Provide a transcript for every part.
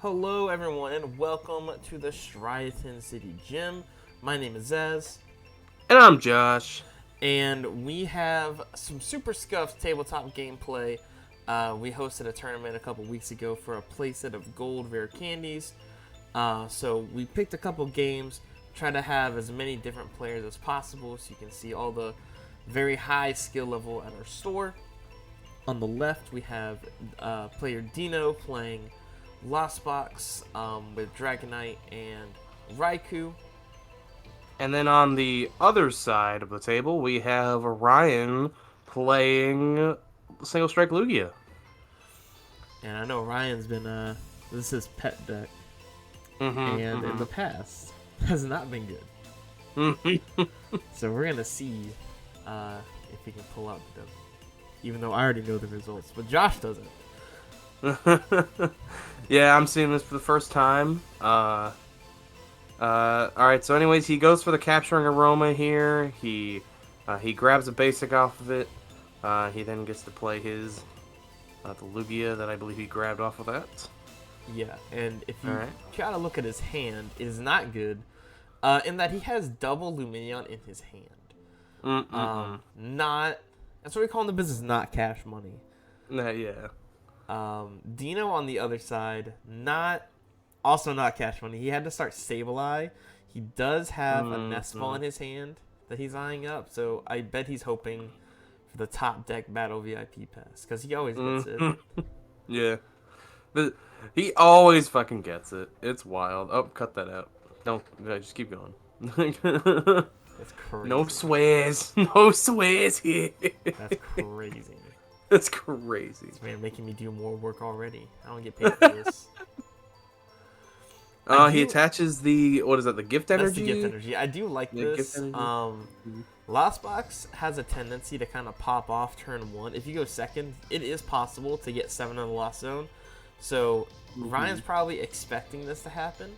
Hello, everyone, and welcome to the Striaton City Gym. My name is Zez, And I'm Josh. and we have some super scuffed tabletop gameplay. We hosted a tournament a couple weeks ago for a playset of gold rare candies. So we picked a couple games, try to have as many different players as possible so you can see all the very high skill level at our store. On the left, we have player Dino playing Lost Box with Dragonite and Raikou. And then on the other side of the table, we have Ryan playing Single Strike Lugia. And I know Ryan's been, this is pet deck, and in the past has not been good. So we're going to see if he can pull out the dub. Even though I already know the results, but Josh doesn't. Yeah, I'm seeing this for the first time. Alright, so anyways, he goes for the Capturing Aroma here. He grabs a basic off of it. He then gets to play his the Lugia that I believe he grabbed off of that. Yeah, and if you Alright. try to look at his hand, it is not good, in that he has double Luminion in his hand. Not, that's what we call in the business, not cash money. Yeah. Dino on the other side, also not cash money. He had to start Sableye. He does have a Nestball in his hand that he's eyeing up, so I bet he's hoping for the top deck battle VIP pass, because he always gets it. Yeah. He always fucking gets it. It's wild. Oh, cut that out. Don't. Just keep going. That's crazy. No swears. No swears here. That's crazy. That's crazy. This man making me do more work already. I don't get paid for this. He attaches the, what is that, the gift energy? That's the gift energy. I do like this. Lost Box has a tendency to kind of pop off turn 1. If you go second, it is possible to get 7 in the Lost Zone. So Ryan's probably expecting this to happen.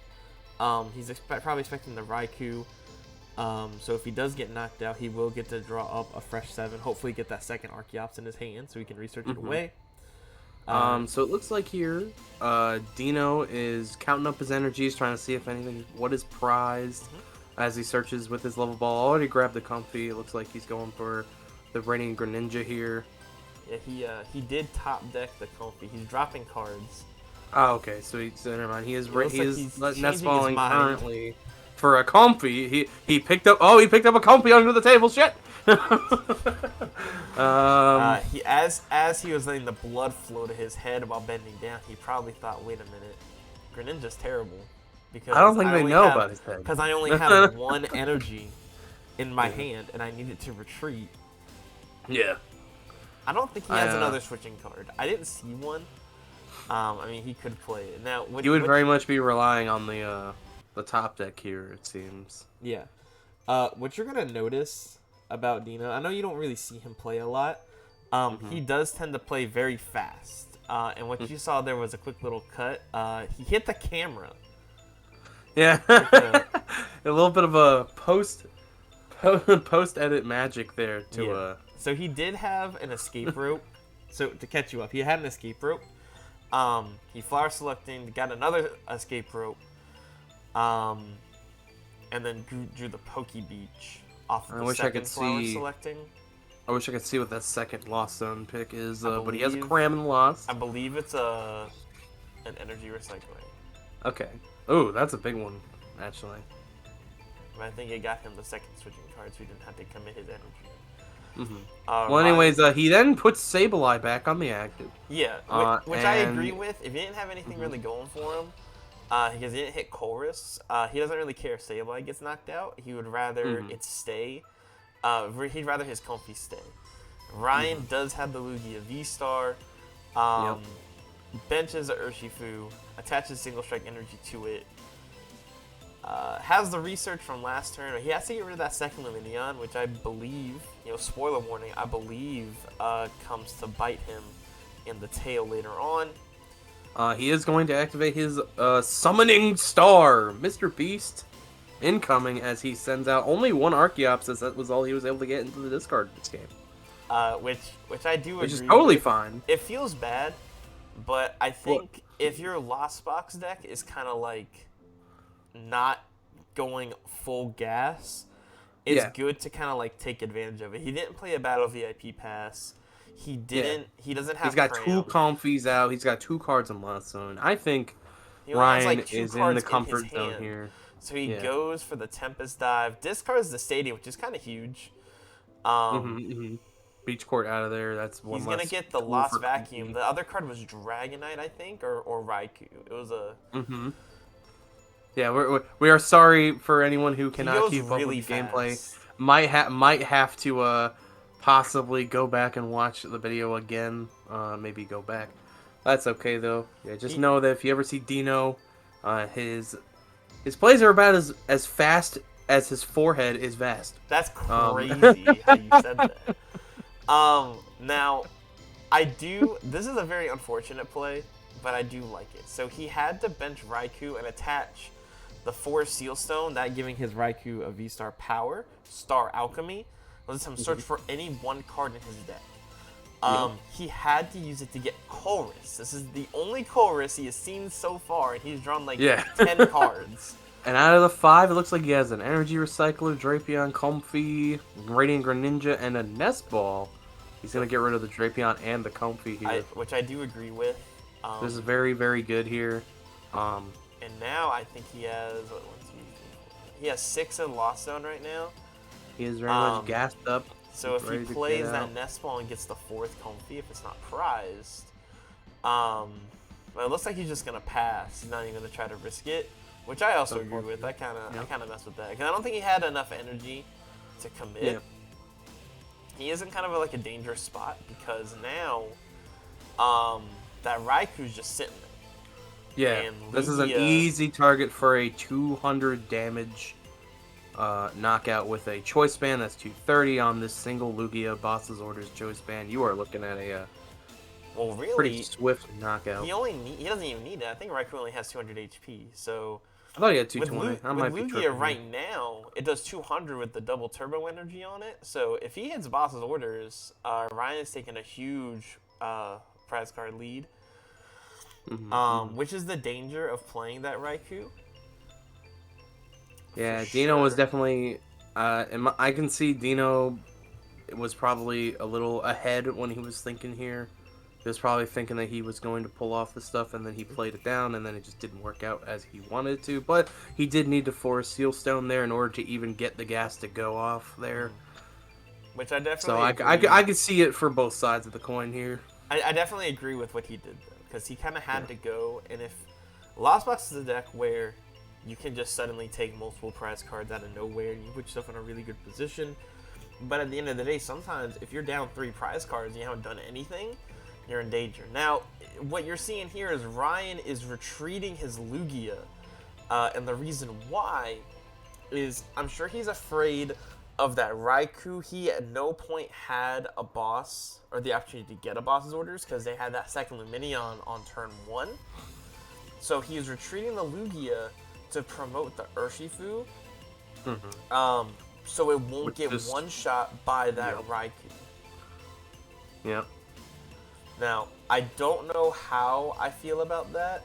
He's probably expecting the Raikou. So if he does get knocked out, he will get to draw up a fresh 7. Hopefully get that second Archeops in his hand so he can research it away. So it looks like here, Dino is counting up his energies, trying to see if what is prized as he searches with his level ball. Already grabbed the Comfy. It looks like he's going for the Raining Greninja here. Yeah, he did top deck the Comfy. He's dropping cards. Oh, okay. So never mind. He is nestballing currently for a Comfy. He picked up. Oh, he picked up a Comfy under the table. Shit. As he was letting the blood flow to his head while bending down, he probably thought, "Wait a minute, Greninja's terrible." Because I don't think they know about his head. Because I only have one energy in my hand, and I needed to retreat. Yeah. I don't think he has another switching card. I didn't see one. I mean, he could play it now. He would very much be relying on the top deck here, it seems. Yeah. What you're gonna notice about Dino, I know you don't really see him play a lot. He does tend to play very fast. And what you saw there was a quick little cut. He hit the camera. Yeah. A little bit of a post edit magic there to So he did have an escape rope. So to catch you up, he had an escape rope. He flower selecting, got another escape rope. And then drew the Poke Beach off of the second flower selecting. I wish I could see what that second Lost Zone pick is, but he has a cram in Lost. I believe it's an energy recycling. Okay. Oh, that's a big one, actually. But I think it got him the second switching card, so he didn't have to commit his energy. Well, anyways, he then puts Sableye back on the active. Yeah, which I agree with. If he didn't have anything really going for him, because he didn't hit Chorus, he doesn't really care if Sableye gets knocked out. He would rather it stay. He'd rather his Comfy stay. Ryan does have the Lugia VSTAR. Benches a Urshifu, attaches Single Strike energy to it. Has the research from last turn. He has to get rid of that second Luminion, which I believe, spoiler warning, I believe comes to bite him in the tail later on. He is going to activate his Summoning Star, Mr. Beast, incoming, as he sends out only one Archeops, as that was all he was able to get into the discard this game. Which I do agree. Which is totally fine. It feels bad, but I think if your Lost Box deck is kind of like not going full gas, it's good to kind of like take advantage of it. He didn't play a Battle VIP pass. He didn't. Yeah. He doesn't have. He's got Cram. 2 comfies out. He's got 2 cards in Lost Zone. I think he Ryan has, like, is in the comfort zone here. So he goes for the Tempest Dive, discards the Stadium, which is kind of huge. Beach Court out of there. That's one. He's gonna get the Lost Vacuum. The other card was Dragonite, I think, or Raikou. It was a. Yeah, we are sorry for anyone who cannot keep up with the gameplay. Might have to possibly go back and watch the video again. Maybe go back. That's okay though. Yeah, just know that if you ever see Dino, his plays are about as fast as his forehead is vast. That's crazy how you said that. Now, this is a very unfortunate play, but I do like it. So he had to bench Raikou and attach the 4 Seal Stone, that giving his Raikou a VSTAR power, Star Alchemy, lets him search for any one card in his deck. He had to use it to get Chorus. This is the only Chorus he has seen so far, and he's drawn like 10 cards. And out of the 5, it looks like he has an Energy Recycler, Drapion, Comfy, Radiant Greninja, and a Nest Ball. He's going to get rid of the Drapion and the Comfy here. Which I do agree with. This is very, very good here. And now I think he has... He has 6 in Lost Zone right now. He is very much gassed up. So if he plays that Nest Ball and gets the 4th Comfy, if it's not prized... But it looks like he's just going to pass. He's not even going to try to risk it. Which I also agree with. I kind of mess with that because I don't think he had enough energy to commit. Yeah. He is in kind of like a dangerous spot because now that Raikou's just sitting there. Yeah, this is an easy target for a 200 damage knockout with a choice band. That's 230 on this single Lugia Boss's Orders choice band. You are looking at a pretty swift knockout. He doesn't even need it. I think Raikou only has 200 HP. So I thought he had 220. With Lugia right now, it does 200 with the double turbo energy on it. So if he hits Boss's Orders, Ryan is taking a huge prize card lead. Which is the danger of playing that Raikou. Yeah, Dino was definitely... I can see Dino was probably a little ahead when he was thinking here. He was probably thinking that he was going to pull off the stuff, and then he played it down, and then it just didn't work out as he wanted to. But he did need to force Seal Stone there in order to even get the gas to go off there. Which I definitely So I could see it for both sides of the coin here. I definitely agree with what he did, though, because he kind of had to go. And if Lost Box is a deck where you can just suddenly take multiple prize cards out of nowhere and you put yourself in a really good position. But at the end of the day, sometimes if you're down 3 prize cards and you haven't done anything, you're in danger. Now, what you're seeing here is Ryan is retreating his Lugia. And the reason why is I'm sure he's afraid of that Raikou. He at no point had a boss or the opportunity to get a boss's orders because they had that second Lumineon on turn 1. So he is retreating the Lugia to promote the Urshifu. So it won't get one-shot by that Raikou. Yep. Now, I don't know how I feel about that.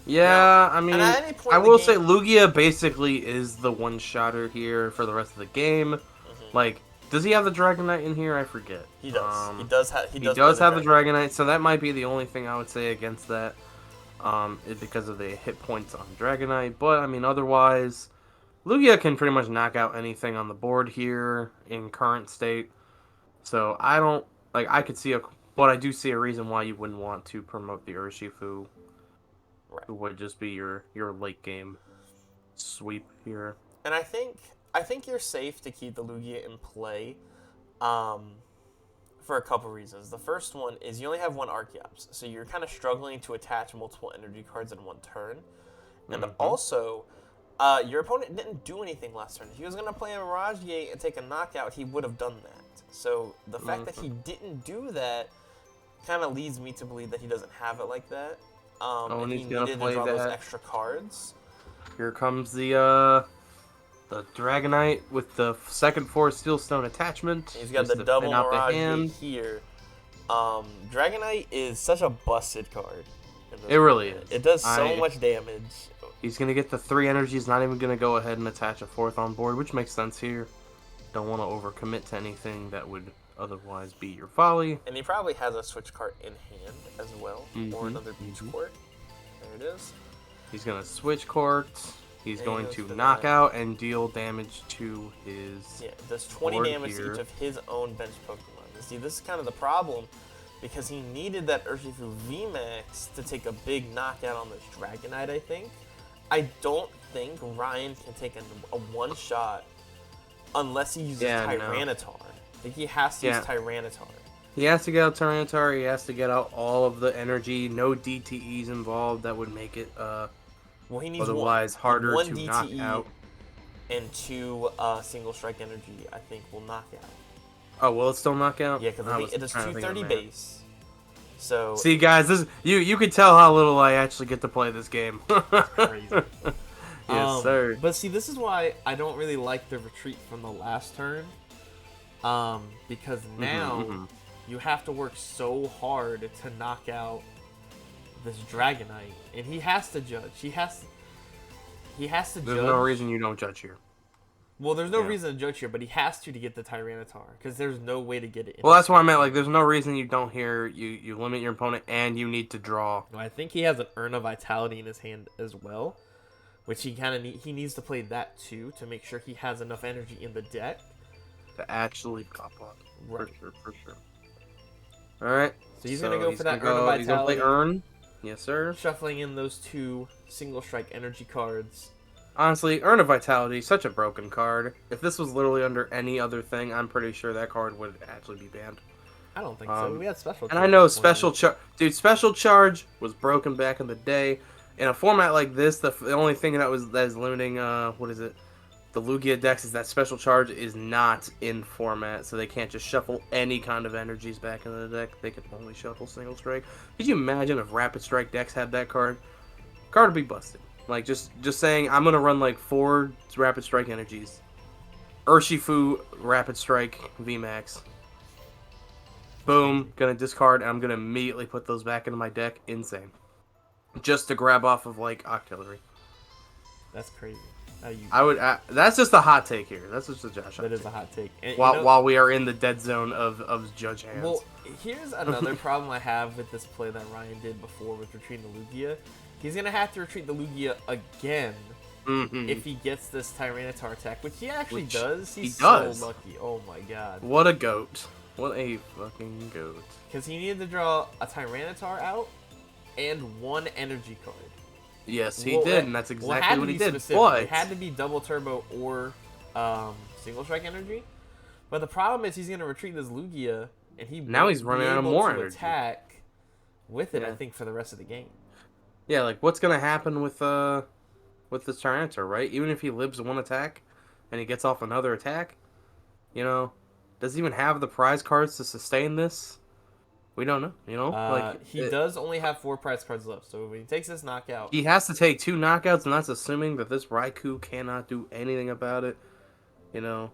Yeah, now, I mean, I will say Lugia basically is the one-shotter here for the rest of the game. Like, does he have the Dragonite in here? I forget. He does. He does have the Dragonite, so that might be the only thing I would say against that. Because of the hit points on Dragonite. But, I mean, otherwise, Lugia can pretty much knock out anything on the board here in current state. So, I don't... Like, I could see but I do see a reason why you wouldn't want to promote the Urshifu. Right. Who would just be your late game sweep here. And I think you're safe to keep the Lugia in play for a couple reasons. The first one is you only have 1 Archeops, so you're kind of struggling to attach multiple energy cards in one turn. And also, your opponent didn't do anything last turn. If he was going to play a Mirage Gate and take a knockout, he would have done that. So the fact that he didn't do that kind of leads me to believe that he doesn't have it like that. And he's going to play those extra cards. Here comes the Dragonite with the second Force Steel Stone attachment. He's got the double Mirage here. Dragonite is such a busted card. It really is. It does so much damage. He's going to get the 3 energies, not even going to go ahead and attach a 4th on board, which makes sense here. Don't want to overcommit to anything that would otherwise be your folly. And he probably has a switch card in hand as well, or another beach court. There it is. He's going to switch courts. He's going to knock out and deal damage to his. Yeah, does 20 damage to each of his own bench Pokemon. And see, this is kind of the problem, because he needed that Urshifu VMAX to take a big knockout on this Dragonite, I think. I don't think Ryan can take a one-shot unless he uses Tyranitar. I think he has to use Tyranitar. He has to get out Tyranitar. He has to get out all of the energy. No DTEs involved. That would make it well, he needs otherwise harder one to DTE knock out. And 2 single strike energy, I think, will knock out. Oh, will it still knock out? Yeah, because it does 230 base. So see, guys, this you can tell how little I actually get to play this game. Crazy. Yes, sir. But see, this is why I don't really like the retreat from the last turn. Because now you have to work so hard to knock out this Dragonite, and he has to judge. He has to judge. There's no reason you don't judge here. Well, there's no reason to judge here, but he has to get the Tyranitar, because there's no way to get it. Well, that's what I meant. Like, there's no reason you don't hear. You limit your opponent, and you need to draw. Well, I think he has an Urn of Vitality in his hand as well, which he he needs to play that too to make sure he has enough energy in the deck to actually pop up. Right. For sure. All right. So he's gonna go for that Urn of Vitality. He's gonna play Urn. Yes, sir. Shuffling in those 2 single strike energy cards. Honestly, Urn of Vitality, such a broken card. If this was literally under any other thing, I'm pretty sure that card would actually be banned. I don't think so. We had special. And I know special charge, dude. Special charge was broken back in the day. In a format like this, the only thing that is limiting, what is it? The Lugia decks is that special charge is not in format, so they can't just shuffle any kind of energies back into the deck. They can only shuffle single strike. Could you imagine if Rapid Strike decks had that card? Card would be busted. Like, just saying, I'm gonna run like 4 Rapid Strike energies. Urshifu Rapid Strike VMAX. Boom, gonna discard, and I'm gonna immediately put those back into my deck. Insane. Just to grab off of like Octillery. That's crazy. That's just a hot take here. That's just a Josh. That is a hot take. And, while we are in the dead zone of judge hands. Well, here's another problem I have with this play that Ryan did before with retreating the Lugia. He's gonna have to retreat the Lugia again if he gets this Tyranitar attack, which he actually does. He's so lucky. Oh my god. What a goat. What a fucking goat. Because he needed to draw a Tyranitar out and 1 energy card. Yes, he did, and that's exactly what he did. But it had to be double turbo or single strike energy. But the problem is he's going to retreat this Lugia, and he's running out of more energy. Attack with it, I think, for the rest of the game. Yeah, like what's going to happen with this Tyranitar, right? Even if he lives 1 attack and he gets off another attack, does he even have the prize cards to sustain this? We don't know, he does only have 4 prize cards left, so when he takes this knockout, he has to take 2 knockouts, and that's assuming that this Raikou cannot do anything about it. Well,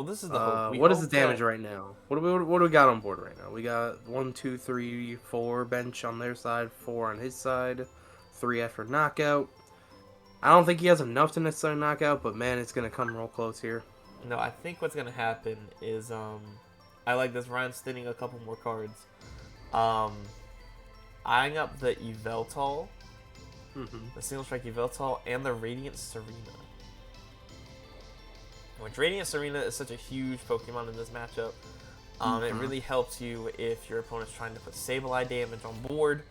this is the hope. What is the damage right now? What do we got on board right now? We got 1, 2, 3, 4 bench on their side, 4 on his side, 3 after knockout. I don't think he has enough to necessarily knock out, but man, it's gonna come real close here. No, I think what's gonna happen is I like this. Ryan's spinning a couple more cards. Eyeing up the Yveltal, the single strike Yveltal, and the Radiant Serena. Which Radiant Serena is such a huge Pokemon in this matchup. It really helps you if your opponent's trying to put Sableye damage on board.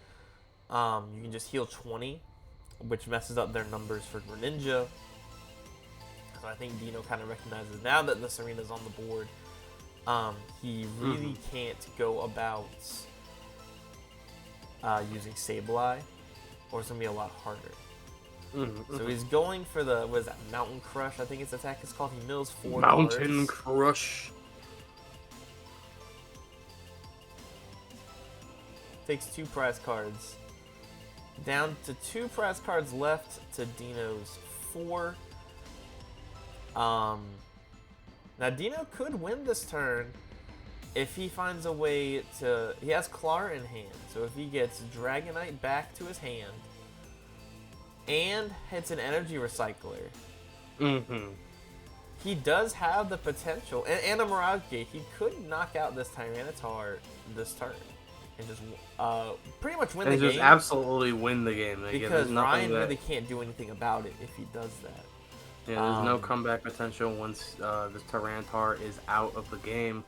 You can just heal 20, which messes up their numbers for Greninja. So I think Dino kind of recognizes now that the Serena's on the board. He really can't go about using Sableye, or it's going to be a lot harder. So he's going for the, what is that, Mountain Crush, I think his attack is called. He mills 4 Mountain Crush. Takes 2 prize cards. Down to 2 prize cards left to Dino's 4. Now Dino could win this turn if he finds a way to... He has Clar in hand, so if he gets Dragonite back to his hand and hits an energy recycler, he does have the potential, and a Mirage Gate, he could knock out this Tyranitar this turn and just pretty much win the game. And just absolutely win the game. Because Ryan really can't do anything about it if he does that. Yeah, there's no comeback potential once this Tyranitar is out of the game.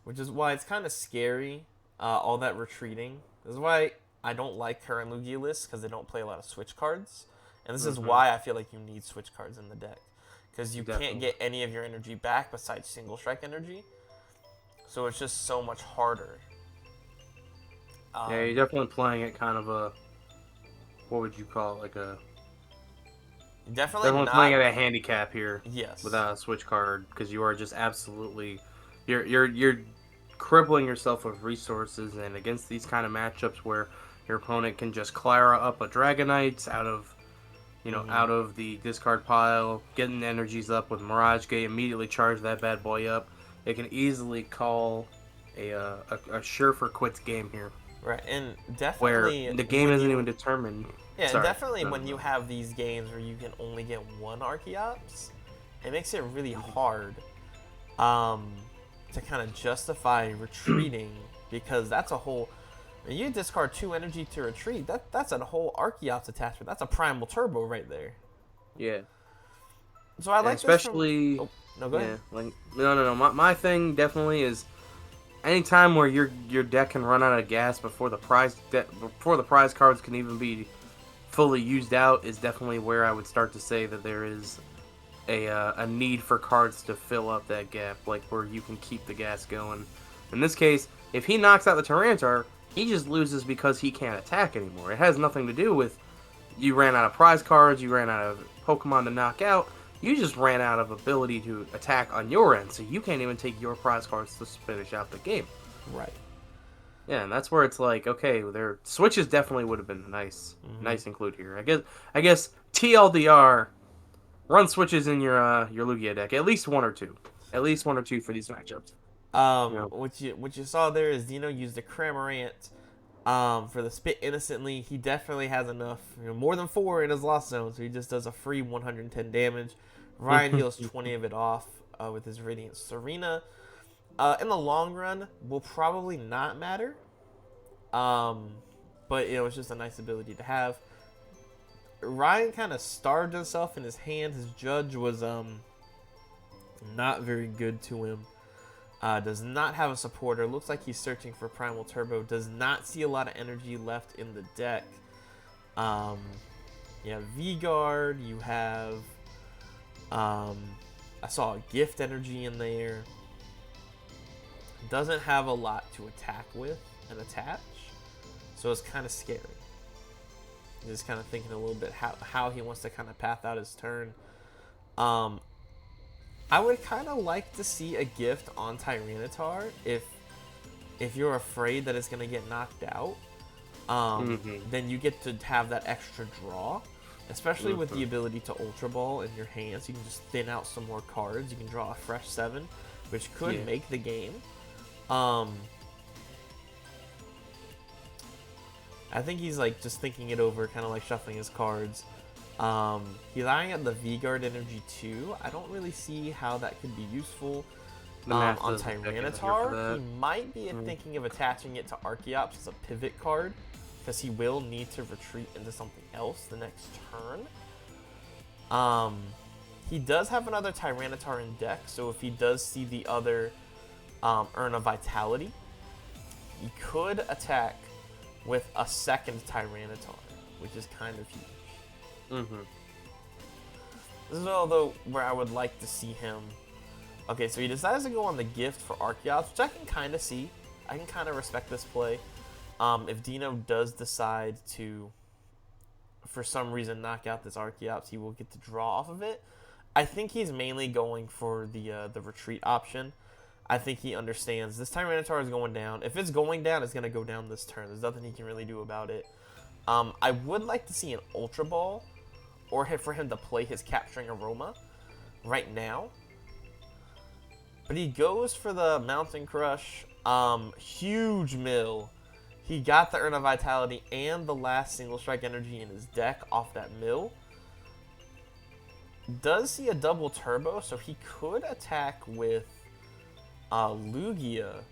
Which is why it's kind of scary, all that retreating. This is why I don't like current Lugia lists, because they don't play a lot of switch cards. And this is why I feel like you need switch cards in the deck. Because you can't get any of your energy back besides single strike energy. So it's just so much harder. Yeah, you're definitely playing it kind of a... What would you call it? Like a... Definitely playing at a handicap here. Yes. Without a switch card, because you are just absolutely... You're crippling yourself with resources, and against these kind of matchups where your opponent can just Clara up a Dragonite out of, out of the discard pile, getting energies up with Mirage Gate, immediately charge that bad boy up. It can easily call a sure for quits game here. Right, and definitely where the game isn't even determined. Yeah, definitely when you have these games where you can only get one Archeops, it makes it really hard to kind of justify retreating, because that's a whole... You discard 2 energy to retreat, that's a whole Archeops attachment. That's a Primal Turbo right there. Yeah. So I like especially... Oh, no, go ahead. No. My thing definitely is anytime where your deck can run out of gas before the prize cards can even be fully used out is definitely where I would start to say that there is a need for cards to fill up that gap, like where you can keep the gas going. In this case, if he knocks out the Tyranitar, he just loses because he can't attack anymore. It has nothing to do with you ran out of prize cards, you ran out of Pokemon to knock out. You just ran out of ability to attack on your end, so you can't even take your prize cards to finish out the game. Right. Yeah, and that's where it's like, okay, their switches definitely would have been nice include here. I guess TLDR, run switches in your Lugia deck, at least one or two for these matchups. What you saw there is Dino used the Cramorant for the Spit Innocently. He definitely has enough, more than 4 in his Lost Zone, so he just does a free 110 damage. Ryan heals 20 of it off with his Radiant Serena. In the long run, will probably not matter, but it's just a nice ability to have. Ryan kind of starved himself in his hand. His Judge was not very good to him. Does not have a supporter. Looks like he's searching for Primal Turbo. Does not see a lot of energy left in the deck. You have V-Guard. You have... I saw a Gift Energy in there. Doesn't have a lot to attack with and attach. So it's kind of scary. Just kind of thinking a little bit how he wants to kind of path out his turn. I would kind of like to see a gift on Tyranitar if you're afraid that it's going to get knocked out. Then you get to have that extra draw, especially with the ability to Ultra Ball in your hands. You can just thin out some more cards. You can draw a fresh 7, which could make the game. I think he's just thinking it over, kind of shuffling his cards. He's eyeing at the V-Guard Energy too. I don't really see how that could be useful on Tyranitar. He might be thinking of attaching it to Archeops as a pivot card, because he will need to retreat into something else the next turn. He does have another Tyranitar in deck, so if he does see the other earn a Vitality, he could attack with a second Tyranitar, which is kind of huge. This is although where I would like to see him. Okay, so he decides to go on the gift for Archeops, which I can kind of see. I can kind of respect this play. If Dino does decide to, for some reason, knock out this Archeops, he will get to draw off of it. I think he's mainly going for the retreat option. I think he understands this Tyranitar is going down. If it's going down, it's going to go down this turn. There's nothing he can really do about it. I would like to see an Ultra Ball, or for him to play his Capturing Aroma right now. But he goes for the Mountain Crush. Huge mill. He got the Urn of Vitality and the last Single Strike Energy in his deck off that mill. Does see a double turbo, so he could attack with Lugia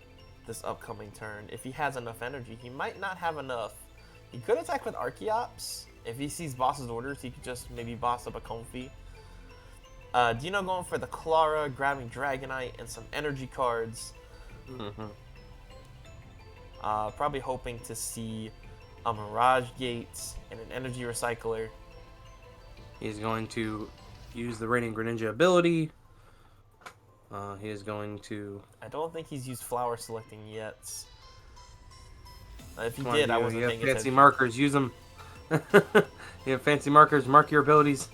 this upcoming turn if he has enough energy. He might not have enough. He could attack with Archeops. If he sees boss's orders, he could just maybe boss up a Comfy. Dino going for the Clara, grabbing Dragonite and some energy cards. Mm-hmm. Probably hoping to see a Mirage Gate and an Energy Recycler. He's going to use the Radiant Greninja ability. He is going to... I don't think he's used Flower Selecting yet. If he did, I wasn't paying attention. You have fancy markers, use them. You have fancy markers, mark your abilities.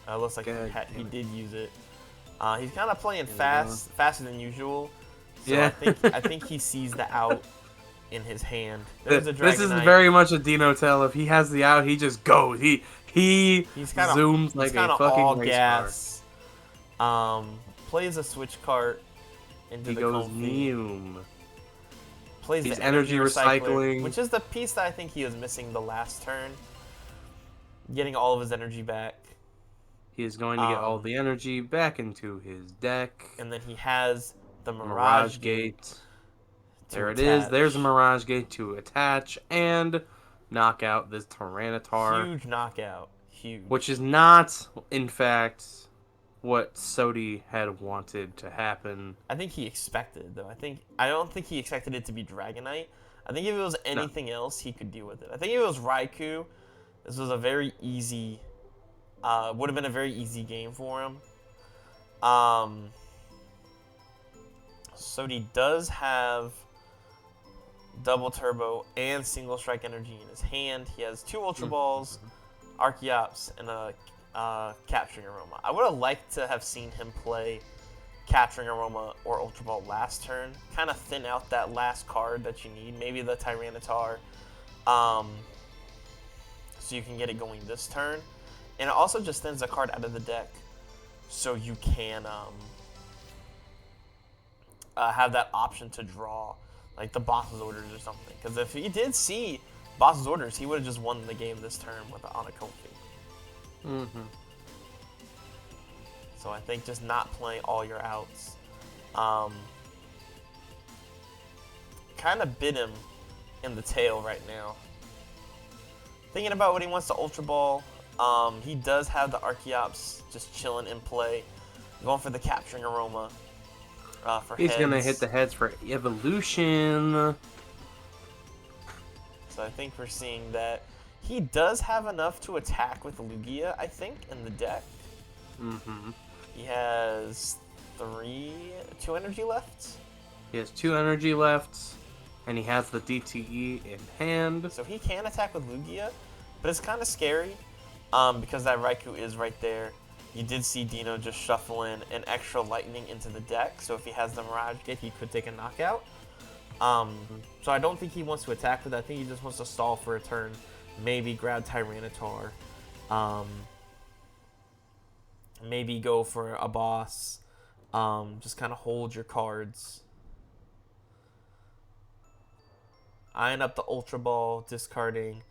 Looks like he did use it. He's kind of playing faster than usual. So yeah. I think he sees the out in his hand. There's a Dragonite. This is very much a Dino tell. If he has the out, he just goes. He's zooms like a fucking race gas. Plays a switch cart into the Neum. Plays the energy recycling, which is the piece that I think he was missing the last turn. Getting all of his energy back. He is going to get all the energy back into his deck. And then he has the Mirage Gate. There it is. There's a Mirage Gate to attach and knock out this Tyranitar. Huge knockout. Huge. Which is not, in fact, what Sodi had wanted to happen. I think he expected, though. I don't think he expected it to be Dragonite. I think if it was anything else, he could deal with it. I think if it was Raikou, this was a very easy... would have been a very easy game for him. Sodi does have double turbo and single strike energy in his hand. He has 2 Ultra Balls, Archeops, and a Capturing Aroma. I would have liked to have seen him play Capturing Aroma or Ultra Ball last turn. Kind of thin out that last card that you need. Maybe the Tyranitar. So you can get it going this turn. And it also just thins a card out of the deck. So you can have that option to draw. Like the boss's orders or something. Because if he did see boss's orders, he would have just won the game this turn on a Comfy. So I think just not playing all your outs kind of bit him in the tail right now. Thinking about what he wants to Ultra Ball. He does have the Archeops just chilling in play. Going for the Capturing Aroma. He's going to hit the heads for Evolution. So I think we're seeing that. He does have enough to attack with Lugia, I think, in the deck. He has 2 energy left. He has 2 energy left, and he has the DTE in hand. So he can attack with Lugia, but it's kind of scary because that Raikou is right there. You did see Dino just shuffle in an extra lightning into the deck, so if he has the Mirage Gate, he could take a knockout. So I don't think he wants to attack with that. I think he just wants to stall for a turn, maybe grab Tyranitar, maybe go for a boss, just kind of hold your cards. Eyeing up the Ultra Ball, discarding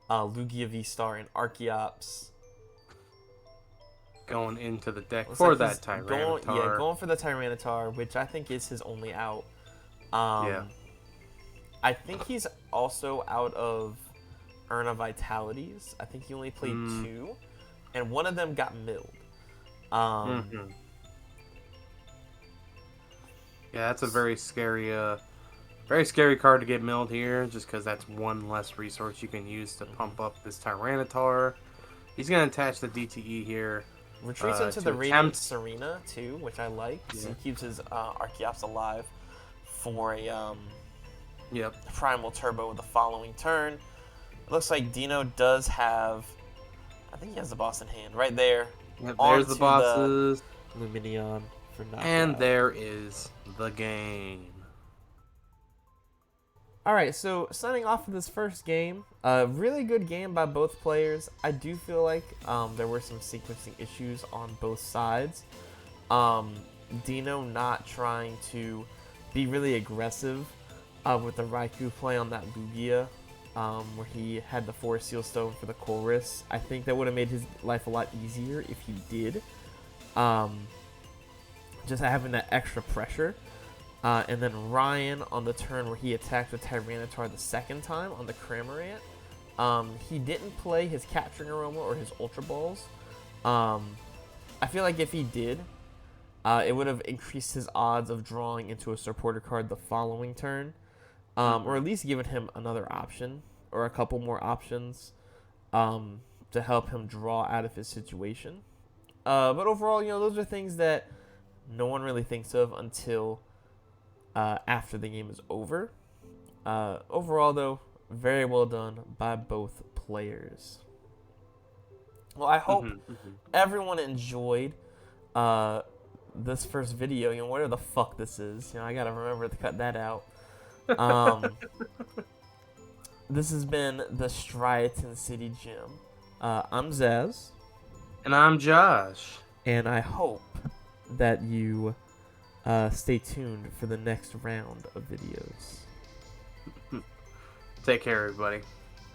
Lugia VSTAR and Archeops. Going into the deck for that Tyranitar. Going for the Tyranitar, which I think is his only out. I think he's also out of Urn of Vitalities. I think he only played 2, and one of them got milled. Yeah, that's a very scary card to get milled here, just because that's one less resource you can use to pump up this Tyranitar. He's going to attach the DTE here. Retreats into the Radiant Serena, too, which I like. So he keeps his Archeops alive for a Primal Turbo the following turn. It looks like Dino does have... I think he has the boss in hand. Right there. Yep, there's the bosses. Lumineon for knockout. And there is the game. Alright, so starting off with this first game, a really good game by both players. I do feel like there were some sequencing issues on both sides. Dino not trying to be really aggressive with the Raikou play on that Lugia, where he had the Forest Seal Stone for the chorus. I think that would have made his life a lot easier if he did. Just having that extra pressure. And then Ryan on the turn where he attacked with Tyranitar the second time on the Cramorant. He didn't play his Capturing Aroma or his Ultra Balls. I feel like if he did, it would have increased his odds of drawing into a supporter card the following turn. Or at least given him another option or a couple more options to help him draw out of his situation. But overall, those are things that no one really thinks of until after the game is over. Overall, though, very well done by both players. Well, I hope everyone enjoyed this first video. Whatever the fuck this is. I gotta remember to cut that out. This has been the Striaton City Gym. I'm Zaz. And I'm Josh. And I hope that you stay tuned for the next round of videos. Take care, everybody.